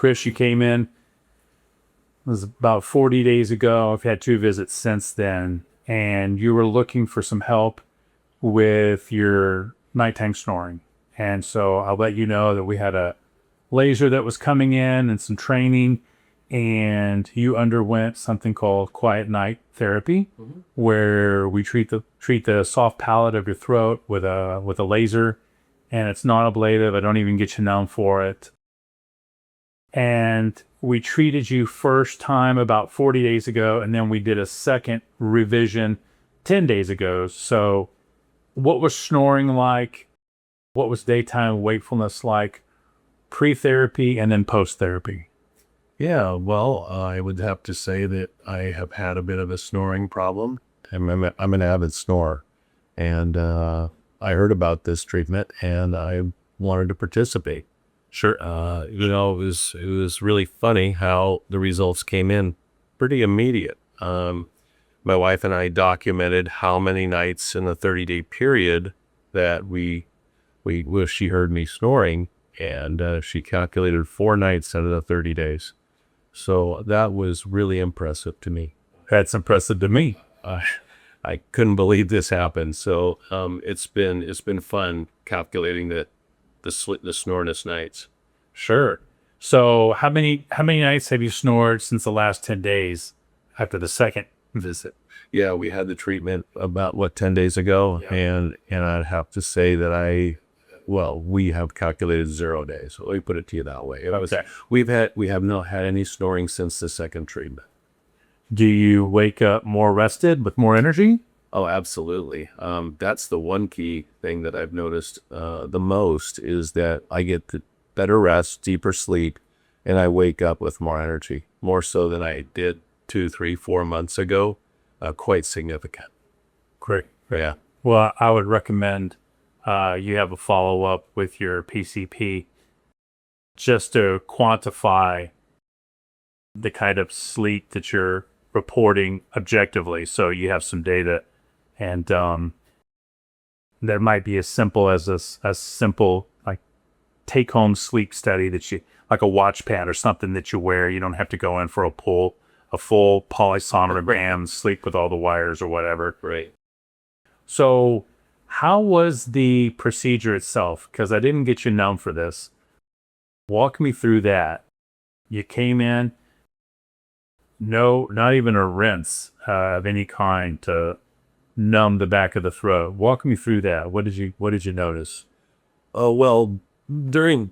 Chris, you came in. It was about 40 days ago. I've had 2 visits since then, and you were looking for some help with your nighttime snoring. And so I'll let you know that we had a laser that was coming in and some training, and you underwent something called QuietNight Therapy, where we treat the soft palate of your throat with a laser, and it's non-ablative. I don't even get you numb for it. And we treated you first time about 40 days ago, and then we did a second revision 10 days ago. So what was snoring like? What was daytime wakefulness like pre-therapy and then post-therapy? Yeah, well, I would have to say that I have had a bit of a snoring problem. I'm an avid snorer, and I heard about this treatment, and I wanted to participate. Sure. It was really funny how the results came in pretty immediate. My wife and I documented how many nights in the 30-day period that she heard me snoring, and she calculated 4 nights out of the 30 days. So that was really impressive to me. That's impressive to me. I couldn't believe this happened. So it's been fun calculating the snoreness nights. Sure. So how many nights have you snored since the last 10 days after the second visit? Yeah, we had the treatment about 10 days ago, and I'd have to say that we have calculated 0 days. So let me put it to you that way. We have not had any snoring since the second treatment. Do you wake up more rested with more energy? Oh, absolutely. That's the one key thing that I've noticed the most is that I get the better rest, deeper sleep, and I wake up with more energy, more so than I did 2, 3, 4 months ago. Quite significant. Great. Yeah. Well, I would recommend you have a follow-up with your PCP just to quantify the kind of sleep that you're reporting objectively, so you have some data. And there might be as simple as a simple like take-home sleep study that you, like a watch pad or something that you wear. You don't have to go in for a full polysonogram, sleep with all the wires or whatever. Right. So how was the procedure itself? Because I didn't get you numb for this. Walk me through that. You came in, no, not even a rinse of any kind to numb the back of the throat. Walk me through that. What did you notice? Oh, well,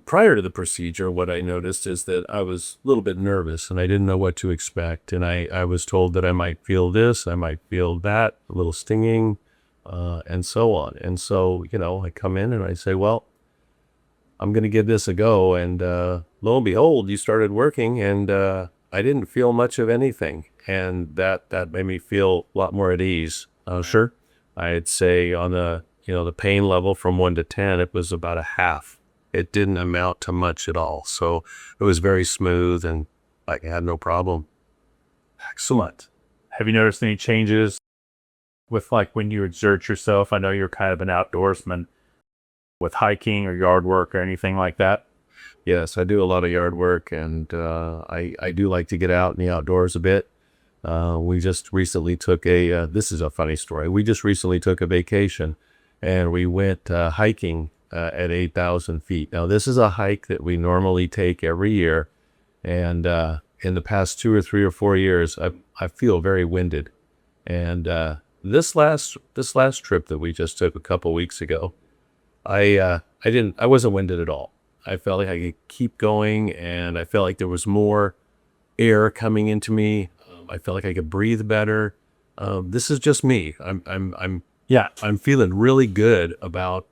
prior to the procedure, what I noticed is that I was a little bit nervous and I didn't know what to expect. And I was told that I might feel this, I might feel that, a little stinging, and so on. And so, I come in and I say, well, I'm going to give this a go. And lo and behold, you started working, and I didn't feel much of anything. And that made me feel a lot more at ease. Sure. I'd say on the pain level from 1 to 10, it was about a half. It didn't amount to much at all. So it was very smooth, and I had no problem. Excellent. Have you noticed any changes with like when you exert yourself? I know you're kind of an outdoorsman, with hiking or yard work or anything like that. Yes, I do a lot of yard work, and I do like to get out in the outdoors a bit. We just recently took this is a funny story. We just recently took a vacation, and we went hiking at 8,000 feet. Now, this is a hike that we normally take every year, and in the past 2 or 3 or 4 years, I feel very winded. And this last trip that we just took a couple weeks ago, I wasn't winded at all. I felt like I could keep going, and I felt like there was more air coming into me. I felt like I could breathe better. This is just me. I'm feeling really good about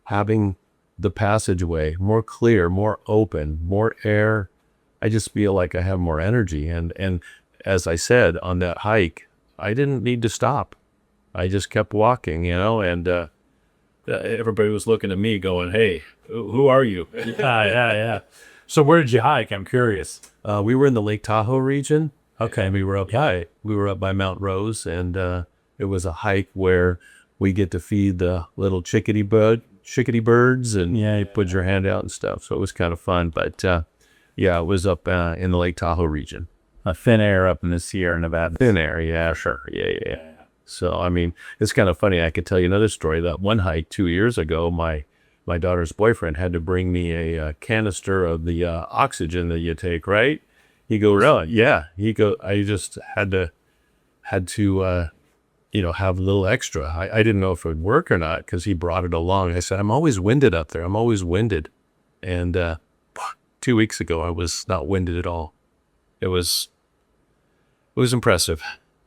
having the passageway more clear, more open, more air. I just feel like I have more energy. And as I said, on that hike, I didn't need to stop. I just kept walking, and everybody was looking at me going, "Hey, who are you?" Yeah. So where did you hike? I'm curious. We were in the Lake Tahoe region. Okay. And we were up by Mount Rose, and it was a hike where we get to feed the little chickadee birds, and you put your hand out and stuff. So it was kind of fun. But Yeah, it was up in the Lake Tahoe region. A thin air up in the Sierra Nevada. Thin air, yeah, sure. Yeah. So, I mean, it's kind of funny. I could tell you another story. That one hike 2 years ago, my daughter's boyfriend had to bring me a canister of the oxygen that you take, right? He goes, Really? yeah. He go, I just had to have a little extra. I didn't know if it would work or not because he brought it along. I said, I'm always winded up there. I'm always winded. And 2 weeks ago, I was not winded at all. It was impressive.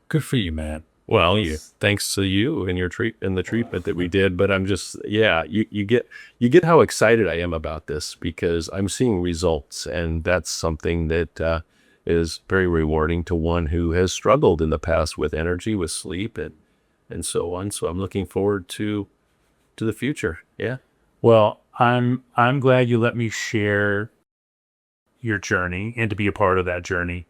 Good for you, man. Well, thanks to you and the treatment that we did. But I'm just, yeah, you get how excited I am about this because I'm seeing results, and that's something that is very rewarding to one who has struggled in the past with energy, with sleep, and so on. So I'm looking forward to the future. Yeah. Well, I'm glad you let me share your journey and to be a part of that journey.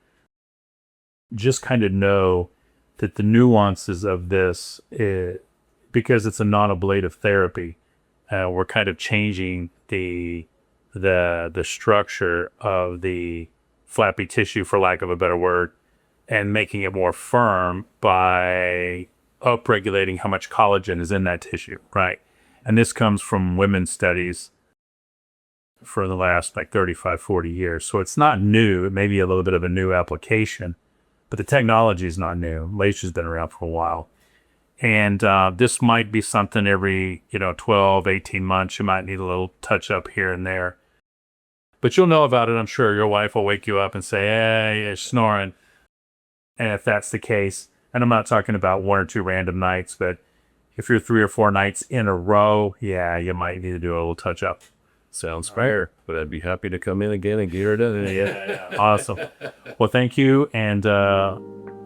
Just kind of know that the nuances of this, because it's a non-ablative therapy, we're kind of changing the structure of the flappy tissue, for lack of a better word, and making it more firm by upregulating how much collagen is in that tissue, right? And this comes from women's studies for the last like 35, 40 years. So it's not new. It may be a little bit of a new application, but the technology is not new. Lace has been around for a while. And this might be something every, 12, 18 months. You might need a little touch up here and there. But you'll know about it, I'm sure. Your wife will wake you up and say, hey, you're snoring. And if that's the case, and I'm not talking about one or two random nights, but if you're 3 or 4 nights in a row, yeah, you might need to do a little touch up. Sounds fair, but I'd be happy to come in again and get her done. Yeah. Awesome. Well, thank you. And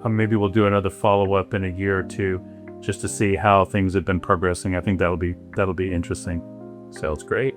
maybe we'll do another follow-up in a year or two just to see how things have been progressing. I think that'll be interesting. Sounds great.